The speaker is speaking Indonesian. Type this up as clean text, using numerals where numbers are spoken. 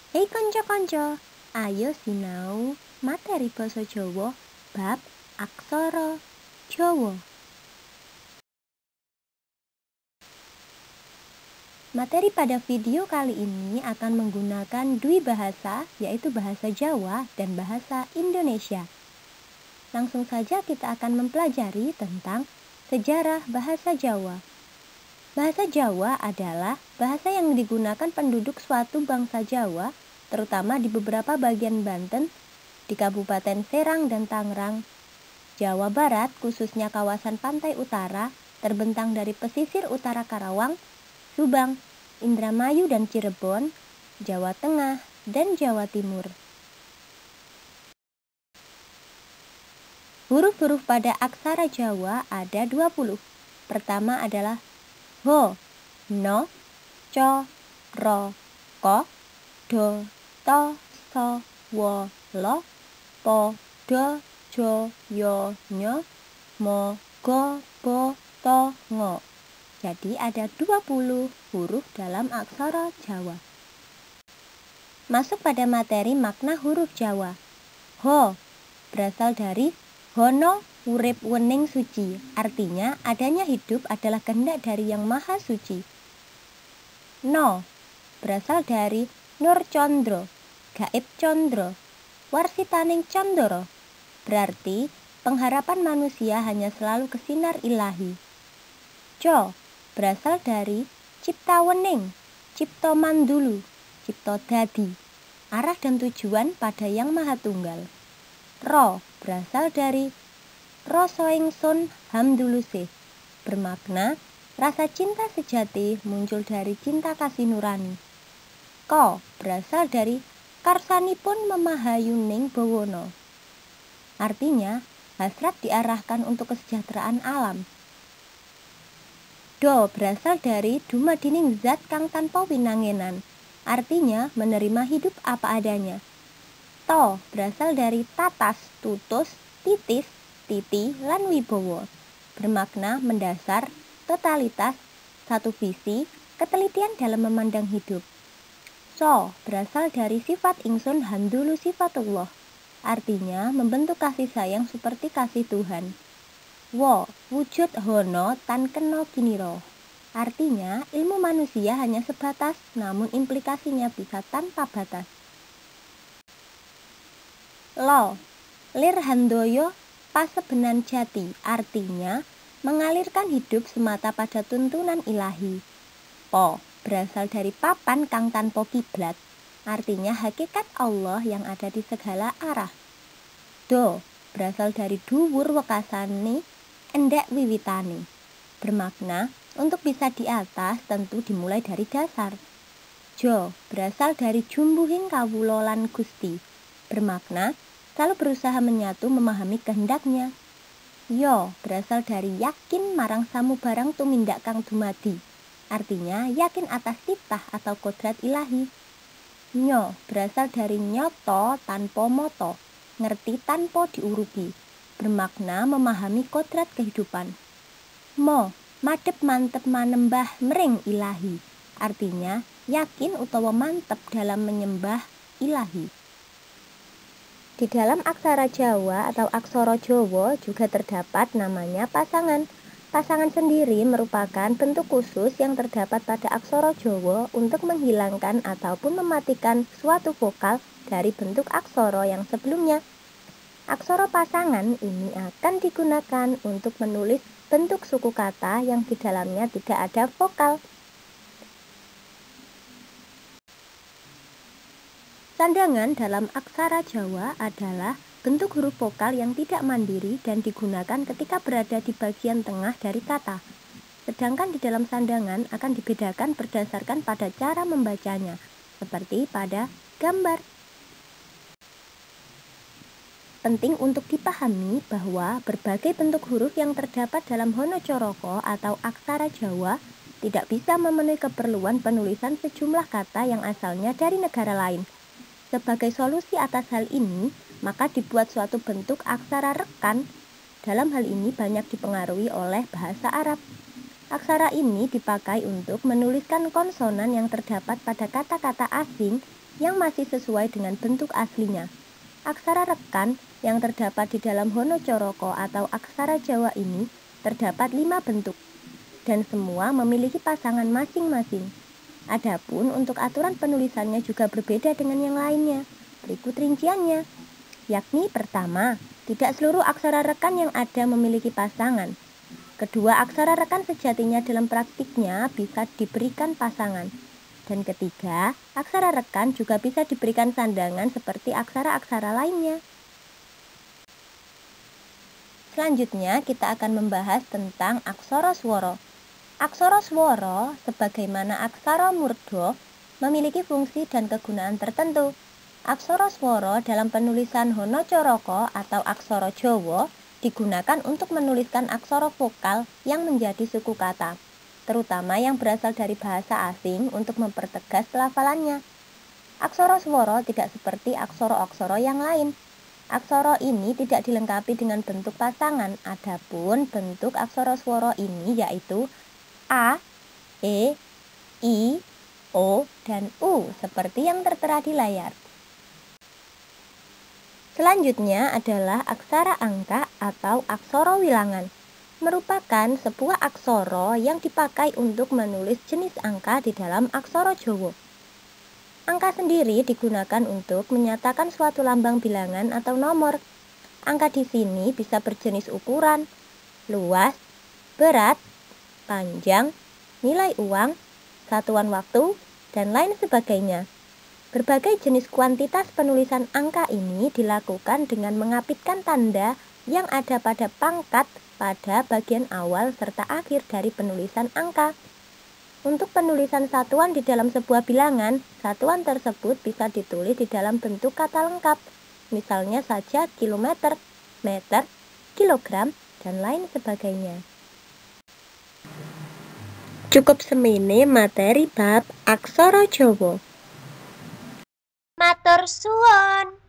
Hei konco-konco, ayo sinau materi basa Jawa bab aksara Jawa. Materi pada video kali ini akan menggunakan dua bahasa, yaitu bahasa Jawa dan bahasa Indonesia. Langsung saja kita akan mempelajari tentang sejarah bahasa Jawa. Bahasa Jawa adalah bahasa yang digunakan penduduk suatu bangsa Jawa, terutama di beberapa bagian Banten, di Kabupaten Serang dan Tangerang, Jawa Barat, khususnya kawasan pantai utara, terbentang dari pesisir utara Karawang, Subang, Indramayu dan Cirebon, Jawa Tengah, dan Jawa Timur. Huruf-huruf pada aksara Jawa ada 20. Pertama adalah ho, no, co, ro, ko, do, to, so, wo, lo, po, do, jo, yo, nyo, mo, go, bo, to, ngo. Jadi ada 20 huruf dalam aksara Jawa. Masuk pada materi makna huruf Jawa. Ho berasal dari hono urip wening suci, artinya adanya hidup adalah kehendak dari yang maha suci. No berasal dari nur condro, gaib condro, warsitaning condoro, berarti pengharapan manusia hanya selalu ke sinar ilahi. Co berasal dari cipta wening, cipto mandulu, cipto dadi, arah dan tujuan pada yang maha tunggal. Ro berasal dari rasa ingsun hamduluse, bermakna rasa cinta sejati muncul dari cinta kasih nurani. Ko berasal dari karsanipun memahayuning bawono, artinya hasrat diarahkan untuk kesejahteraan alam. Do berasal dari dumadining zat kang tanpa winangenan, artinya menerima hidup apa adanya. To berasal dari tatas, tutus, titis, titi, lan wibowo, bermakna mendasar, totalitas, satu visi, ketelitian dalam memandang hidup. So berasal dari sifat ingsun handulu sifatullah, artinya membentuk kasih sayang seperti kasih Tuhan. Wo wujud hono tan keno kiniro, artinya ilmu manusia hanya sebatas, namun implikasinya bisa tanpa batas. Lo lir handoyo pasebenan jati, artinya mengalirkan hidup semata pada tuntunan ilahi. Po berasal dari papan kang tanpa kiblat, artinya hakikat Allah yang ada di segala arah. Do berasal dari dhuwur wekasane endek wiwitane, bermakna untuk bisa di atas tentu dimulai dari dasar. Jo berasal dari jumbuhing kawula lan Gusti, bermakna selalu berusaha menyatu memahami kehendaknya. Yo berasal dari yakin marang samubarang tumindak kang dumadi, artinya yakin atas titah atau kodrat ilahi. Nyo berasal dari nyoto tanpa moto, ngerti tanpa diurupi, bermakna memahami kodrat kehidupan. Mo madep mantep manembah mering ilahi, artinya yakin utawa mantep dalam menyembah ilahi. Di dalam aksara Jawa atau aksara Jawa juga terdapat namanya pasangan. Pasangan sendiri merupakan bentuk khusus yang terdapat pada aksara Jawa untuk menghilangkan ataupun mematikan suatu vokal dari bentuk aksara yang sebelumnya. Aksara pasangan ini akan digunakan untuk menulis bentuk suku kata yang di dalamnya tidak ada vokal. Sandangan dalam aksara Jawa adalah bentuk huruf vokal yang tidak mandiri dan digunakan ketika berada di bagian tengah dari kata. Sedangkan di dalam sandangan akan dibedakan berdasarkan pada cara membacanya, seperti pada gambar. Penting untuk dipahami bahwa berbagai bentuk huruf yang terdapat dalam Honocoroko atau aksara Jawa tidak bisa memenuhi keperluan penulisan sejumlah kata yang asalnya dari negara lain. Sebagai solusi atas hal ini, maka dibuat suatu bentuk aksara rekan. Dalam hal ini banyak dipengaruhi oleh bahasa Arab. Aksara ini dipakai untuk menuliskan konsonan yang terdapat pada kata-kata asing yang masih sesuai dengan bentuk aslinya. Aksara rekan yang terdapat di dalam Honocoroko atau aksara Jawa ini terdapat 5 bentuk, dan semua memiliki pasangan masing-masing. Adapun untuk aturan penulisannya juga berbeda dengan yang lainnya. Berikut rinciannya, yakni pertama, tidak seluruh aksara rekan yang ada memiliki pasangan. Kedua, aksara rekan sejatinya dalam praktiknya bisa diberikan pasangan. Dan ketiga, aksara rekan juga bisa diberikan sandangan seperti aksara-aksara lainnya. Selanjutnya, kita akan membahas tentang aksara swara. Aksara swara, sebagaimana aksara murda, memiliki fungsi dan kegunaan tertentu. Aksara swara dalam penulisan Honocoroko atau aksara Jawa digunakan untuk menuliskan aksara vokal yang menjadi suku kata, terutama yang berasal dari bahasa asing untuk mempertegas pelafalannya. Aksara swara tidak seperti aksara-aksara yang lain. Aksara ini tidak dilengkapi dengan bentuk pasangan, adapun bentuk aksara swara ini yaitu A, E, I, O, dan U seperti yang tertera di layar. Selanjutnya adalah aksara angka atau aksara wilangan. Merupakan sebuah aksara yang dipakai untuk menulis jenis angka di dalam aksara Jawa. Angka sendiri digunakan untuk menyatakan suatu lambang bilangan atau nomor. Angka di sini bisa berjenis ukuran, luas, berat, panjang, nilai uang, satuan waktu, dan lain sebagainya. Berbagai jenis kuantitas penulisan angka ini dilakukan dengan mengapitkan tanda yang ada pada pangkat pada bagian awal serta akhir dari penulisan angka. Untuk penulisan satuan di dalam sebuah bilangan, satuan tersebut bisa ditulis di dalam bentuk kata lengkap, misalnya saja kilometer, meter, kilogram, dan lain sebagainya. Cukup semene materi bab aksara Jawa. Matur suwun.